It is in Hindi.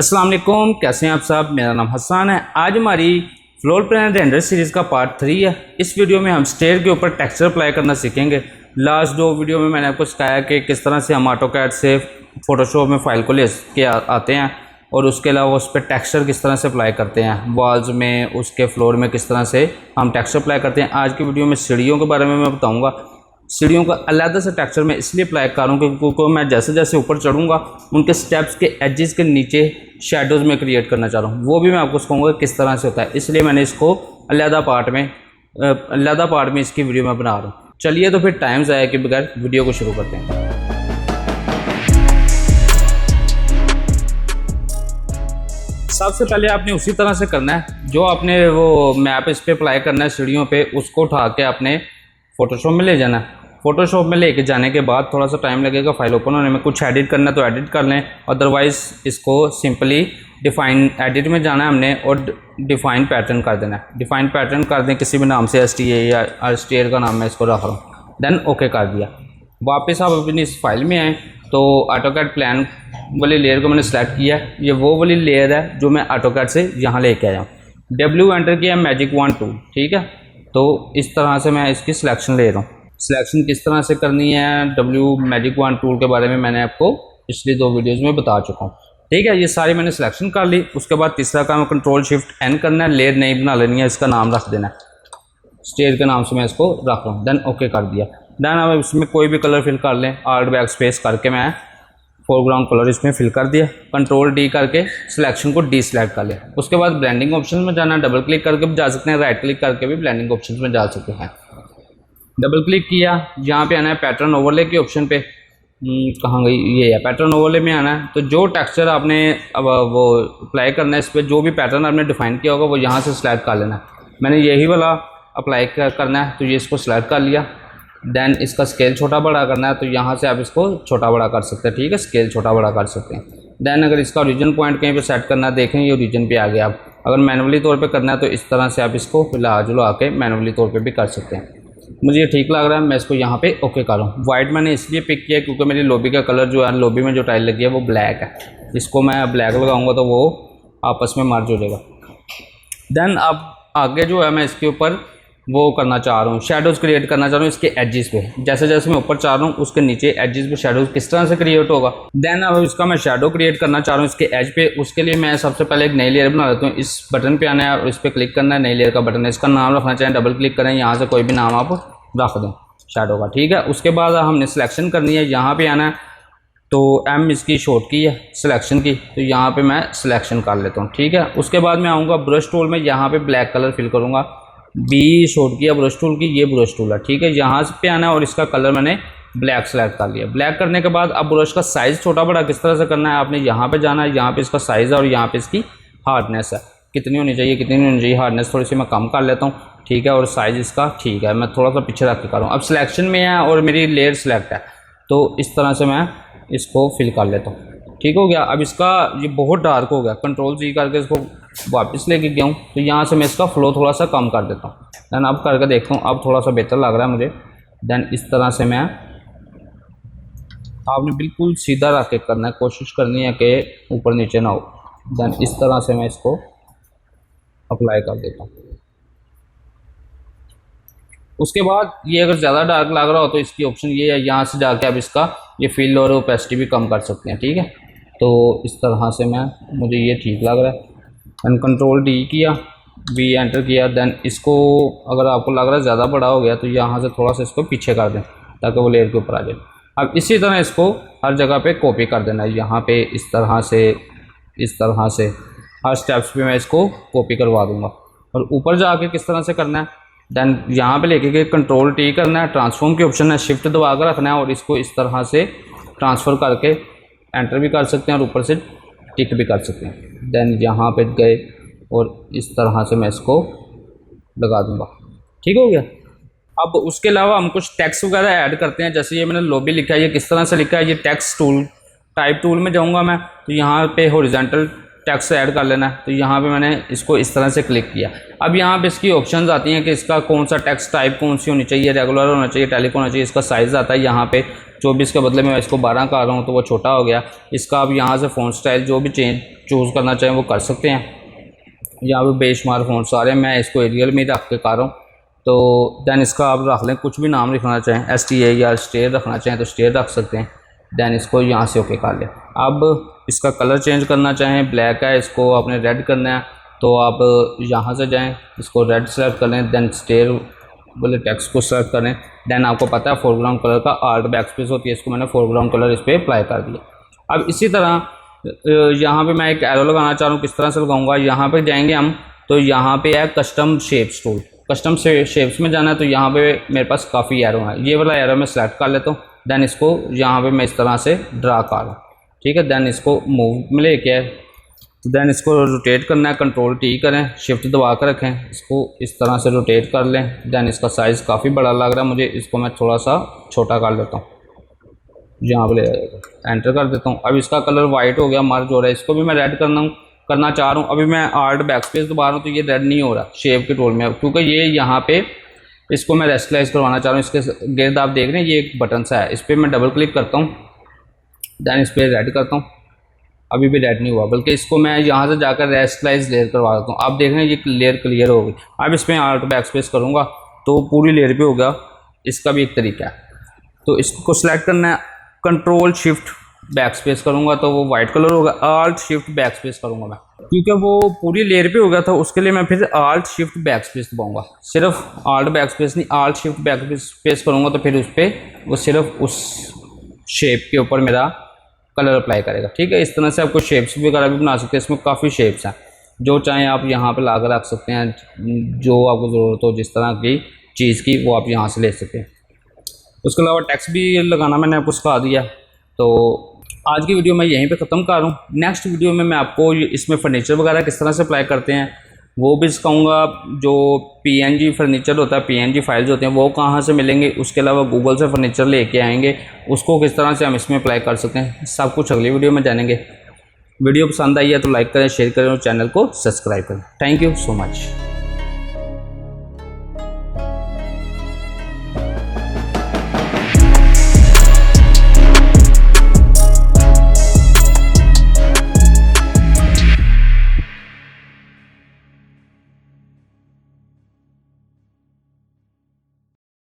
अस्सलाम वालेकुम, कैसे हैं आप सब। मेरा नाम हसन है। आज हमारी फ्लोर प्लान रेंडर सीरीज़ का पार्ट 3 है। इस वीडियो में हम स्टेयर के ऊपर टेक्सचर अप्लाई करना सीखेंगे। लास्ट 2 वीडियो में मैंने आपको सिखाया कि किस तरह से हम ऑटोकैड से फ़ोटोशॉप में फ़ाइल को ले के आते हैं और उसके अलावा उस पर टेक्सचर किस तरह से अप्लाई करते हैं, वॉल्स में, उसके फ्लोर में किस तरह से हम टेक्सचर अप्लाई करते हैं। आज की वीडियो में सीढ़ियों के बारे में मैं बताऊँगा। सीढ़ियों का अलग से टेक्सचर मैं इसलिए अप्लाई कर रहा हूँ क्योंकि मैं जैसे जैसे ऊपर चढ़ूँगा उनके स्टेप्स के एजेस के नीचे शेडोज़ में क्रिएट करना चाह रहा हूँ। वो भी मैं आपको सिखाऊंगा किस तरह से होता है, इसलिए मैंने इसको अलग पार्ट में इसकी वीडियो में बना रहा हूँ। चलिए तो फिर टाइम ज़ाया के बगैर वीडियो को शुरू करते हैं। सबसे पहले आपने उसी तरह से करना है जो आपने वो मैप इस पर अप्लाई करना है सीढ़ियों पे, उसको उठा के आपने फ़ोटोशॉप में ले जाना है। फ़ोटोशॉप में लेके जाने के बाद थोड़ा सा टाइम लगेगा फाइल ओपन होने में। कुछ एडिट करना है तो एडिट कर लें, अदरवाइज़ इसको सिंपली डिफ़ाइन एडिट में जाना है हमने और डिफ़ाइन पैटर्न कर देना है। डिफ़ाइन पैटर्न कर दें किसी भी नाम से, STA या स्टेयर का नाम मैं इसको रख रहा हूँ। देन ओके कर दिया। वापस आप अपनी इस फाइल में आएँ तो ऑटोकैड प्लान वाली लेयर को मैंने सेलेक्ट किया है। ये वो वाली लेयर है जो मैं ऑटोकैड से यहाँ लेके आया हूँ। W एंटर किया, मैजिक वॉन्ड टूल, ठीक है। तो इस तरह से मैं इसकी सिलेक्शन ले रहा हूँ। सिलेक्शन किस तरह से करनी है, मैजिक वॉन्ड टूल के बारे में मैंने आपको पिछली 2 वीडियोज़ में बता चुका हूँ, ठीक है। ये सारी मैंने सिलेक्शन कर ली। उसके बाद तीसरा काम Ctrl+Shift+N करना है। लेयर नहीं बना लेनी है, इसका नाम रख देना है, स्टेयर के नाम से मैं इसको रख रहा हूँ। देन ओके कर दिया। देन अब इसमें कोई भी कलर फिल कर लें। आर्ट बैक स्पेस करके मैं फोरग्राउंड कलर इसमें फिल कर दिया। Ctrl+D करके सिलेक्शन को डी सेलेक्ट कर लें। उसके बाद ब्लेंडिंग ऑप्शन में जाना, डबल क्लिक करके भी जा सकते हैं, राइट क्लिक करके भी ब्लेंडिंग ऑप्शन में जा सकते हैं। डबल क्लिक किया, यहाँ पे आना है पैटर्न ओवरले के ऑप्शन पे। कहाँ गई, ये है पैटर्न ओवरले में आना है। तो जो टेक्सचर आपने अब वो अप्लाई करना है, इस पर जो भी पैटर्न आपने डिफाइन किया होगा वो यहाँ से सिलेक्ट कर लेना है। मैंने यही वाला अप्लाई करना है तो ये इसको सिलेक्ट कर लिया। देन इसका स्केल छोटा बड़ा करना है तो यहाँ से आप इसको छोटा बड़ा कर सकते हैं, ठीक है। स्केल छोटा बड़ा कर सकते हैं। देन अगर इसका ओरिजिन पॉइंट कहीं पे सेट करना है, देखें ये ओरिजिन पे आ गया। आप अगर मैनुअली तौर पे करना है तो इस तरह से आप इसको हिला जुला के मैनुअली तौर पे भी कर सकते हैं। मुझे ये ठीक लग रहा है, मैं इसको यहाँ पे ओके कर रहा हूँ। वाइट मैंने इसलिए पिक किया क्योंकि मेरी लॉबी का कलर जो है, लॉबी में जो टाइल लगी है वो ब्लैक है। इसको मैं ब्लैक लगाऊँगा तो वो आपस में मर्ज हो जाएगा। देन अब आगे जो है मैं इसके ऊपर वो करना चाह रहा हूँ, शेडोज़ क्रिएट करना चाह रहा हूँ इसके एजेस पे। जैसे जैसे मैं ऊपर चाह रहा हूँ उसके नीचे एजेस पे शेडोज़ किस तरह से क्रिएट होगा। देन अब इसका मैं शेडो क्रिएट करना चाह रहा हूँ इसके एज पे। उसके लिए मैं सबसे पहले एक नई लेयर बना लेता हूँ। इस बटन पे आना है और इस पर क्लिक करना है, नई लेयर का बटन है। इसका नाम रखना चाहें डबल क्लिक करें, यहाँ से कोई भी नाम आप रख दें शेडो का, ठीक है। उसके बाद हमने सिलेक्शन करनी है, यहाँ पर आना है तो M इसकी शॉर्ट की है सिलेक्शन की, तो यहाँ पे मैं सिलेक्शन कर लेता हूँ, ठीक है। उसके बाद मैं आऊँगा ब्रश टूल में, यहाँ पे ब्लैक कलर फिल करूँगा। B शॉर्ट किया ब्रश टूल की, ये ब्रश टूल है, ठीक है। यहाँ पे आना है और इसका कलर मैंने ब्लैक सेलेक्ट कर लिया। ब्लैक करने के बाद अब ब्रश का साइज़ छोटा बड़ा किस तरह से करना है, आपने यहाँ पे जाना है, यहाँ पे इसका साइज़ है और यहाँ पे इसकी हार्डनेस है, कितनी होनी चाहिए कितनी नहीं होनी चाहिए। हार्डनेस थोड़ी सी मैं कम कर लेता हूँ, ठीक है। और साइज़ इसका ठीक है, मैं थोड़ा सा पीछे रख के कर रहा हूँ। अब सिलेक्शन में है और मेरी लेयर सेलेक्ट है तो इस तरह से मैं इसको फिल कर लेता हूँ, ठीक हो गया। अब इसका ये बहुत डार्क हो गया, Ctrl+C करके इसको वापस लेके गया हूँ तो यहाँ से मैं इसका फ्लो थोड़ा सा कम कर देता हूँ। देन अब करके देखता हूँ, अब थोड़ा सा बेहतर लग रहा है मुझे। देन इस तरह से मैं, आपने बिल्कुल सीधा रख के करना है, कोशिश करनी है कि ऊपर नीचे ना हो। देन इस तरह से मैं इसको अप्लाई कर देता हूँ। उसके बाद ये अगर ज़्यादा डार्क लग रहा हो तो इसकी ऑप्शन ये है, यहाँ से जाके आप इसका ये फिल और ओपेसिटी भी कम कर सकते हैं, ठीक है। तो इस तरह से मुझे ये ठीक लग रहा है। एंड Ctrl+D किया, V एंटर किया। देन इसको अगर आपको लग रहा है ज़्यादा बड़ा हो गया तो यहाँ से थोड़ा सा इसको पीछे कर दें ताकि वो लेयर के ऊपर आ जाए। अब इसी तरह इसको हर जगह पे कॉपी कर देना है, यहाँ पे इस तरह से हर स्टेप्स पे मैं इसको कॉपी करवा दूँगा। और ऊपर जाके किस तरह से करना है, देन यहाँ पे लेके के Ctrl+T करना है, ट्रांसफॉर्म के ऑप्शन है, शिफ्ट दबा कर रखना है और इसको इस तरह से ट्रांसफ़र करके एंटर भी कर सकते हैं और ऊपर से टिक भी कर सकते हैं। देन यहाँ पे गए और इस तरह से मैं इसको लगा दूँगा, ठीक हो गया। अब उसके अलावा हम कुछ टेक्स्ट वगैरह ऐड करते हैं। जैसे ये मैंने लॉबी लिखा है, ये किस तरह से लिखा है, ये टेक्स्ट टूल टाइप टूल में जाऊँगा मैं तो यहाँ पे हॉरिजॉन्टल टेक्स्ट ऐड कर लेना है। तो यहाँ पे मैंने इसको इस तरह से क्लिक किया। अब यहाँ पे इसकी ऑप्शंस आती हैं कि इसका कौन सा टेक्स्ट टाइप कौन सी होनी चाहिए, रेगुलर होना चाहिए, टैलिक होना चाहिए। इसका साइज़ आता है यहाँ पे 24 के बदले में मैं इसको 12 कर रहा हूँ तो वो छोटा हो गया। इसका आप यहाँ से फ़ॉन्ट स्टाइल जो भी चूज़ करना चाहें वो कर सकते हैं। यहाँ पे बेशुमार फ़ॉन्ट सारे, मैं इसको एरियल में रख के कर रहा हूँ। तो दैन इसका आप रख लें, कुछ भी नाम लिखना चाहें, STA या स्टेयर रखना चाहें तो स्टेयर रख सकते हैं। दैन इसको यहाँ से ओके कर लें। अब इसका कलर चेंज करना चाहें, ब्लैक है, इसको आपने रेड करना है तो आप यहाँ से जाएं, इसको रेड सेलेक्ट कर लें। दैन स्टेयर वाले टेक्स्ट को सेलेक्ट करें। दैन आपको पता है फोरग्राउंड कलर का आर्ट बैकस्पेस होती है, इसको मैंने फोरग्राउंड कलर इस पर अप्लाई कर दिया। अब इसी तरह यहाँ पे मैं एक एरो लगाना चाह रहा हूँ, किस तरह से लगाऊंगा, यहाँ पे जाएंगे हम तो यहाँ पे है custom shapes tool. Custom shapes में जाना है तो यहाँ पे मेरे पास काफ़ी एरो है, ये वाला एरो मैं सेलेक्ट कर लेता हूँ। दैन इसको यहाँ पे मैं इस तरह से ड्रा कर रहा हूँ, ठीक है। दैन इसको मूव में लेके आए, दैन इसको रोटेट करना है, कंट्रोल T करें, शिफ्ट दबा कर रखें, इसको इस तरह से रोटेट कर लें। दैन इसका साइज़ काफ़ी बड़ा लग रहा है मुझे, इसको मैं थोड़ा सा छोटा कर लेता हूँ, यहाँ पर ले एंटर कर देता हूँ। अब इसका कलर वाइट हो गया, मर्ज हो रहा है, इसको भी मैं रेड करना चाह रहा हूँ। अभी मैं आर्ट बैकस्पेस दबा रहा हूँ तो ये रेड नहीं हो रहा शेप के टूल में, क्योंकि ये यहाँ पे इसको मैं रेस्टलाइज करवाना चाह रहा हूँ। इसके गिर्द आप देख रहे हैं ये एक बटन सा है, इस पर मैं डबल क्लिक करता हूँ, दैन इस पर रेड करता हूँ। अभी भी रेड नहीं हुआ, बल्कि इसको मैं यहाँ से जाकर रेस्टलाइज लेयर करवा देता हूँ। आप देख रहे हैं ये लेयर क्लियर हो गई। अब इसमें आर्ट बैकस्पेस करूँगा तो पूरी लेयर पे हो गया। इसका भी एक तरीका है, तो इसको सिलेक्ट करना है, कंट्रोल शिफ्ट बैकस्पेस करूँगा तो वो वाइट कलर होगा। आल्ट शिफ्ट बैकस्पेस करूँगा मैं, क्योंकि वो पूरी लेयर पे हो गया था, उसके लिए मैं फिर आल्ट शिफ्ट बैकस्पेस दबाऊँगा। सिर्फ आल्ट बैकस्पेस नहीं, आल्ट शिफ्ट बैकस्पेस करूँगा तो फिर उस पर वो सिर्फ उस शेप के ऊपर मेरा कलर अप्लाई करेगा, ठीक है। इस तरह से आपको शेप्स वगैरह भी बना सकते हैं, इसमें काफ़ी शेप्स हैं, जो चाहें आप यहाँ पे लाकर रख सकते हैं, जो आपको ज़रूरत हो जिस तरह की चीज़ की वो आप यहाँ से ले सकते हैं। उसके अलावा टेक्स्ट भी लगाना मैंने आपको सिखा दिया। तो आज की वीडियो मैं यहीं पे ख़त्म कर रहा हूँ। नेक्स्ट वीडियो में मैं आपको इसमें फ़र्नीचर वगैरह किस तरह से अप्लाई करते हैं वो भी सिखाऊंगा। जो PNG फर्नीचर होता है, PNG फाइल्स होते हैं वो कहाँ से मिलेंगे, उसके अलावा गूगल से फर्नीचर लेके आएंगे, उसको किस तरह से हम इसमें अप्लाई कर सकते हैं, सब कुछ अगली वीडियो में जानेंगे। वीडियो पसंद आई है तो लाइक करें, शेयर करें और चैनल को सब्सक्राइब करें। Thank you so much.